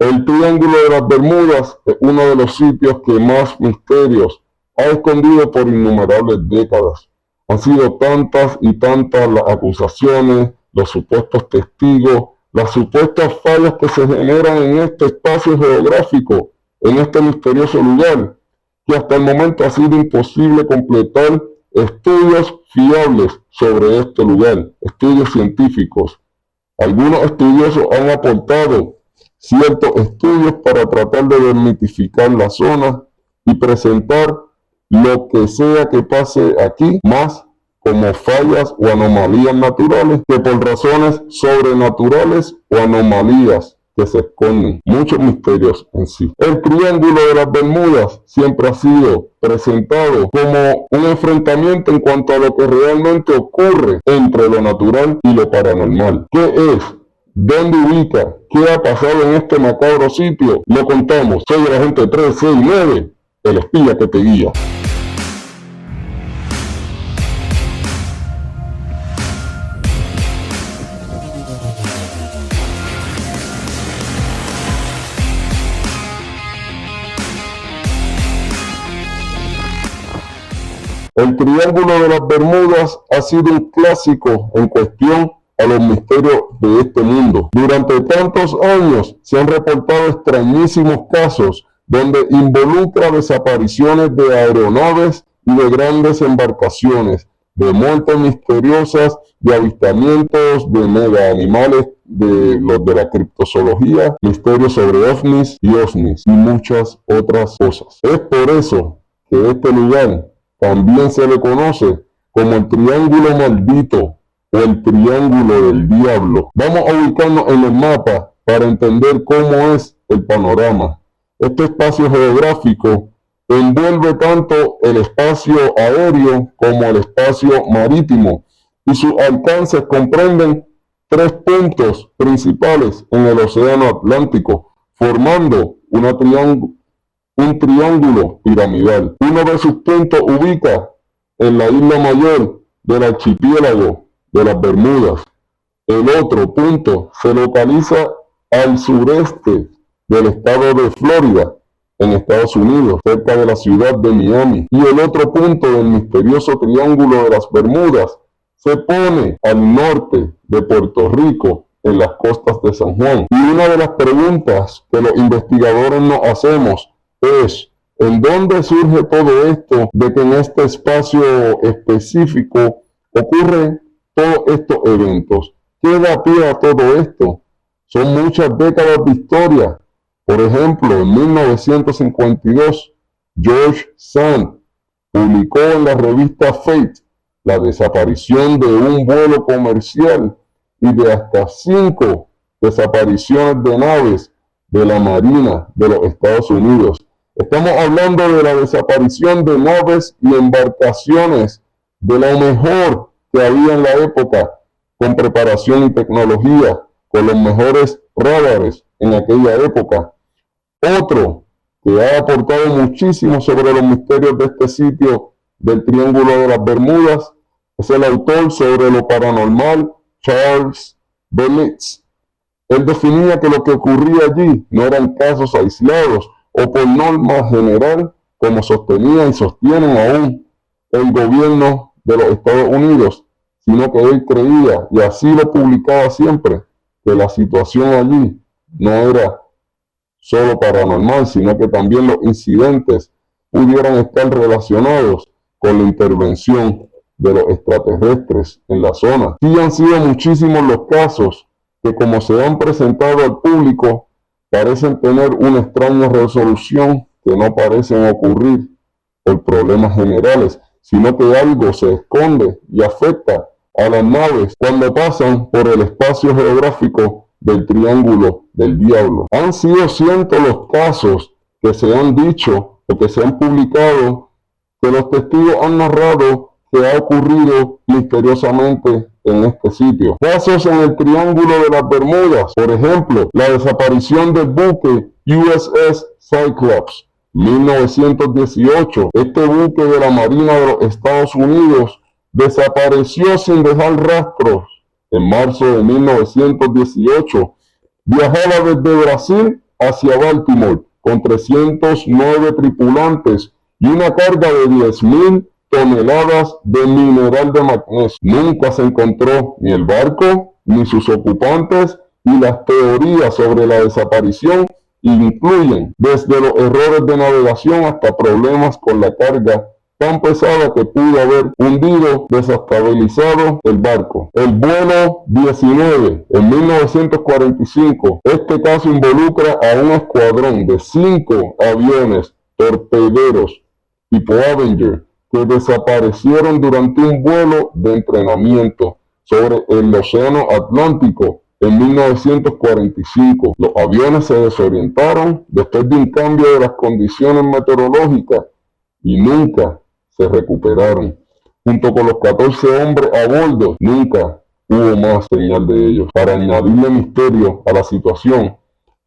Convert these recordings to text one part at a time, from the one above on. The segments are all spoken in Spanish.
El Triángulo de las Bermudas es uno de los sitios que más misterios ha escondido por innumerables décadas. Han sido tantas y tantas las acusaciones, los supuestos testigos, las supuestas fallas que se generan en este espacio geográfico, en este misterioso lugar, que hasta el momento ha sido imposible completar estudios fiables sobre este lugar, estudios científicos. Algunos estudiosos han aportado ciertos estudios para tratar de desmitificar la zona y presentar lo que sea que pase aquí, más como fallas o anomalías naturales que por razones sobrenaturales o anomalías que se esconden. Muchos misterios en sí. El Triángulo de las Bermudas siempre ha sido presentado como un enfrentamiento en cuanto a lo que realmente ocurre entre lo natural y lo paranormal. ¿Qué es? ¿Dónde ubica? ¿Qué ha pasado en este macabro sitio? Lo contamos. Soy el agente 369, el espía que te guía. El Triángulo de las Bermudas ha sido un clásico en cuestión a los misterios de este mundo. Durante tantos años se han reportado extrañísimos casos donde involucra desapariciones de aeronaves y de grandes embarcaciones, de muertes misteriosas, de avistamientos de mega animales, de los de la criptozoología, misterios sobre ovnis y muchas otras cosas. Es por eso que este lugar también se le conoce como el Triángulo Maldito o el Triángulo del Diablo. Vamos a ubicarnos en el mapa para entender cómo es el panorama. Este espacio geográfico envuelve tanto el espacio aéreo como el espacio marítimo y sus alcances comprenden 3 puntos principales en el Océano Atlántico, formando un triángulo piramidal. Uno de sus puntos ubica en la isla mayor del archipiélago de las Bermudas. El otro punto se localiza al sureste del estado de Florida, en Estados Unidos, cerca de la ciudad de Miami. Y el otro punto del misterioso Triángulo de las Bermudas se pone al norte de Puerto Rico, en las costas de San Juan. Y una de las preguntas que los investigadores nos hacemos es, ¿en dónde surge todo esto de que en este espacio específico ocurren todos estos eventos? ¿Qué da pie a todo esto? Son muchas décadas de historia. Por ejemplo, en 1952, George Sand publicó en la revista Fate la desaparición de un vuelo comercial y de hasta 5 desapariciones de naves de la Marina de los Estados Unidos. Estamos hablando de la desaparición de naves y embarcaciones de lo mejor que había en la época, con preparación y tecnología, con los mejores radares en aquella época. Otro que ha aportado muchísimo sobre los misterios de este sitio del Triángulo de las Bermudas es el autor sobre lo paranormal, Charles Berlitz. Él definía que lo que ocurría allí no eran casos aislados o por norma general, como sostenía y sostienen aún el gobierno de los Estados Unidos, sino que él creía, y así lo publicaba siempre, que la situación allí no era solo paranormal, sino que también los incidentes pudieran estar relacionados con la intervención de los extraterrestres en la zona. Sí han sido muchísimos los casos que, como se han presentado al público, parecen tener una extraña resolución que no parecen ocurrir por problemas generales, sino que algo se esconde y afecta a las naves cuando pasan por el espacio geográfico del Triángulo del Diablo. Han sido cientos los casos que se han dicho o que se han publicado que los testigos han narrado que ha ocurrido misteriosamente en este sitio. Casos en el Triángulo de las Bermudas, por ejemplo, la desaparición del buque USS Cyclops, 1918. Este buque de la Marina de los Estados Unidos desapareció sin dejar rastros en marzo de 1918. Viajaba desde Brasil hacia Baltimore con 309 tripulantes y una carga de 10.000 toneladas de mineral de magnesio. Nunca se encontró ni el barco ni sus ocupantes, y las teorías sobre la desaparición incluyen desde los errores de navegación hasta problemas con la carga tan pesada que pudo haber hundido, desestabilizado el barco. El vuelo 19 en 1945, este caso involucra a un escuadrón de 5 aviones torpederos tipo Avenger que desaparecieron durante un vuelo de entrenamiento sobre el Océano Atlántico en 1945. Los aviones se desorientaron después de un cambio de las condiciones meteorológicas y nunca se recuperaron. Junto con los 14 hombres a bordo, nunca hubo más señal de ellos. Para añadirle misterio a la situación,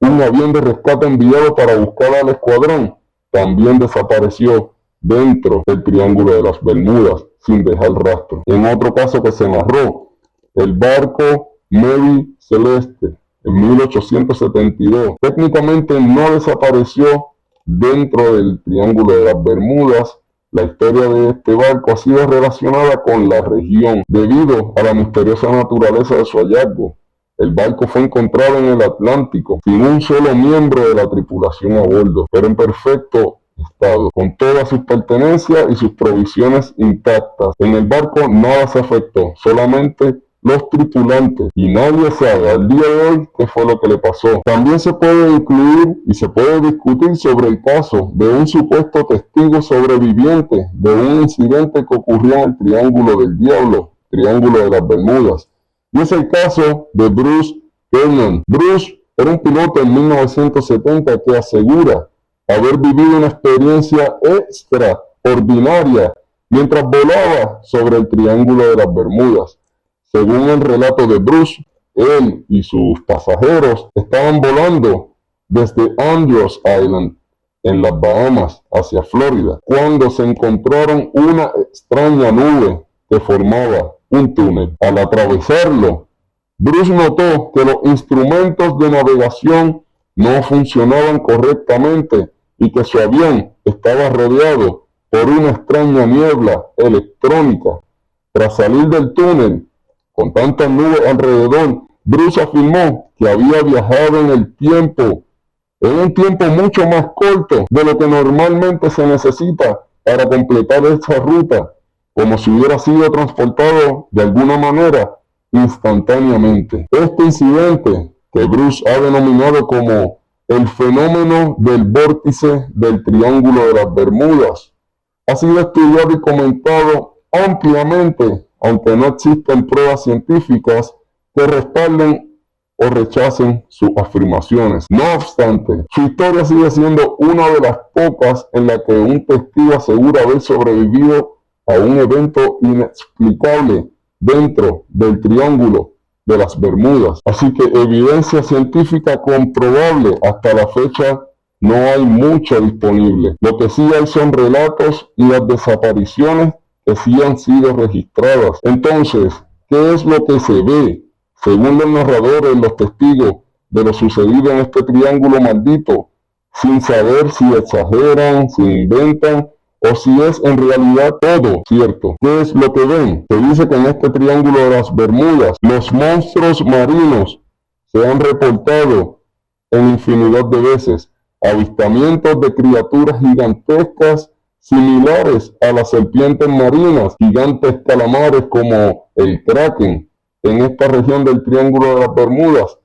un avión de rescate enviado para buscar al escuadrón también desapareció dentro del Triángulo de las Bermudas sin dejar rastro. En otro caso que se narró, el barco Mary Celeste en 1872 técnicamente no desapareció dentro del Triángulo de las Bermudas. La historia de este barco ha sido relacionada con la región debido a la misteriosa naturaleza de su hallazgo. El barco fue encontrado en el Atlántico sin un solo miembro de la tripulación a bordo, pero en perfecto estado, con todas sus pertenencias y sus provisiones intactas. En el barco nada se afectó, solamente los tripulantes, y nadie sabe al día de hoy qué fue lo que le pasó. También se puede incluir y se puede discutir sobre el caso de un supuesto testigo sobreviviente de un incidente que ocurrió en el Triángulo del Diablo, Triángulo de las Bermudas, y es el caso de Bruce Vernon. Bruce era un piloto en 1970 que asegura haber vivido una experiencia extraordinaria mientras volaba sobre el Triángulo de las Bermudas. Según el relato de Bruce, él y sus pasajeros estaban volando desde Andros Island, en las Bahamas, hacia Florida, cuando se encontraron una extraña nube que formaba un túnel. Al atravesarlo, Bruce notó que los instrumentos de navegación no funcionaban correctamente y que su avión estaba rodeado por una extraña niebla electrónica. Tras salir del túnel, con tantas nubes alrededor, Bruce afirmó que había viajado en el tiempo, en un tiempo mucho más corto de lo que normalmente se necesita para completar esta ruta, como si hubiera sido transportado de alguna manera instantáneamente. Este incidente, que Bruce ha denominado como el fenómeno del vórtice del Triángulo de las Bermudas, ha sido estudiado y comentado ampliamente, aunque no existen pruebas científicas que respalden o rechacen sus afirmaciones. No obstante, su historia sigue siendo una de las pocas en la que un testigo asegura haber sobrevivido a un evento inexplicable dentro del Triángulo de las Bermudas. Así que evidencia científica comprobable hasta la fecha no hay mucha disponible. Lo que sí hay son relatos y las desapariciones que sí han sido registradas. Entonces, ¿qué es lo que se ve? Según los narradores, los testigos de lo sucedido en este triángulo maldito, sin saber si exageran, si inventan o si es en realidad todo cierto. ¿Qué es lo que ven? Se dice que en este triángulo de las Bermudas, los monstruos marinos se han reportado en infinidad de veces. Avistamientos de criaturas gigantescas similares a las serpientes marinas, gigantes calamares como el Kraken. En esta región del Triángulo de las Bermudas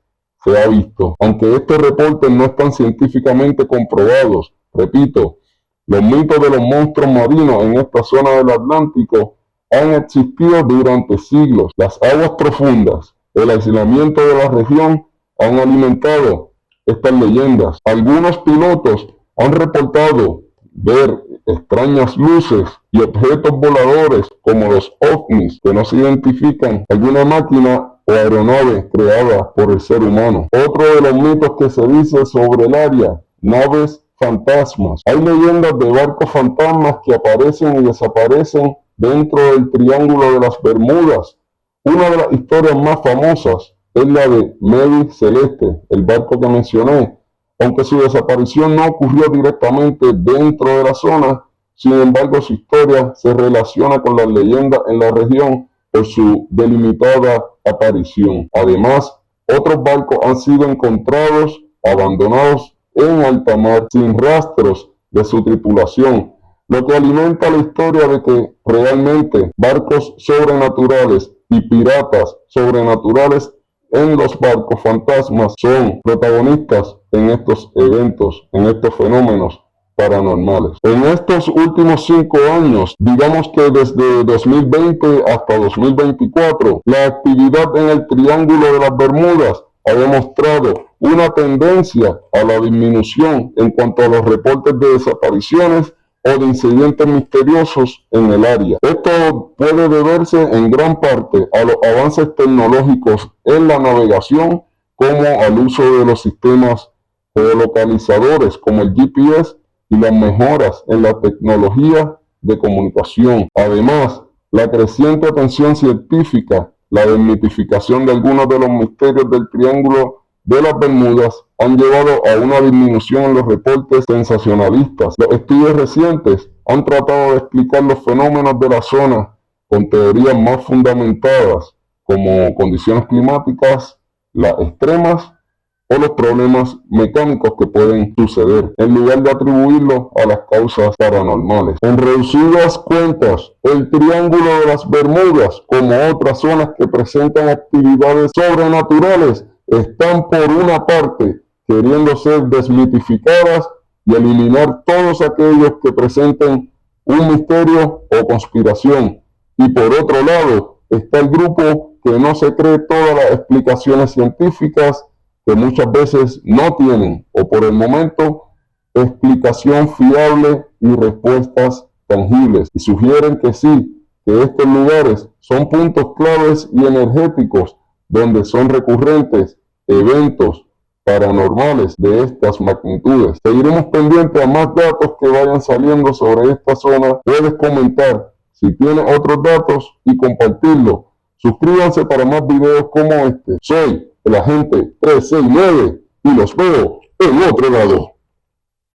se ha visto. Aunque estos reportes no están científicamente comprobados, repito, los mitos de los monstruos marinos en esta zona del Atlántico han existido durante siglos. Las aguas profundas, el aislamiento de la región han alimentado estas leyendas. Algunos pilotos han reportado ver extrañas luces y objetos voladores como los ovnis que no se identifican, alguna máquina o aeronave creada por el ser humano. Otro de los mitos que se dice sobre el área, naves fantasmas. Hay leyendas de barcos fantasmas que aparecen y desaparecen dentro del Triángulo de las Bermudas. Una de las historias más famosas es la de Mary Celeste, el barco que mencioné. Aunque su desaparición no ocurrió directamente dentro de la zona, sin embargo su historia se relaciona con las leyendas en la región por su delimitada aparición. Además, otros barcos han sido encontrados abandonados en alta mar sin rastros de su tripulación, lo que alimenta la historia de que realmente barcos sobrenaturales y piratas sobrenaturales en los barcos fantasmas son protagonistas en estos eventos, en estos fenómenos paranormales. En estos últimos 5 años, digamos que desde 2020 hasta 2024, la actividad en el Triángulo de las Bermudas ha demostrado una tendencia a la disminución en cuanto a los reportes de desapariciones o de incidentes misteriosos en el área. Esto puede deberse en gran parte a los avances tecnológicos en la navegación, como al uso de los sistemas geolocalizadores como el GPS y las mejoras en la tecnología de comunicación. Además, la creciente atención científica, la desmitificación de algunos de los misterios del Triángulo de las Bermudas han llevado a una disminución en los reportes sensacionalistas. Los estudios recientes han tratado de explicar los fenómenos de la zona con teorías más fundamentadas, como condiciones climáticas, las extremas o los problemas mecánicos que pueden suceder, en lugar de atribuirlo a las causas paranormales. En reducidas cuentas, el Triángulo de las Bermudas, como otras zonas que presentan actividades sobrenaturales, están por una parte queriendo ser desmitificadas y eliminar todos aquellos que presenten un misterio o conspiración. Y por otro lado, está el grupo que no se cree todas las explicaciones científicas, que muchas veces no tienen, o por el momento, explicación fiable y respuestas tangibles, y sugieren que sí, que estos lugares son puntos claves y energéticos donde son recurrentes eventos paranormales de estas magnitudes. Seguiremos pendientes a más datos que vayan saliendo sobre esta zona. Puedes comentar si tienes otros datos y compartirlo. Suscríbanse para más videos como este. Soy el agente 369 y los veo en otro lado.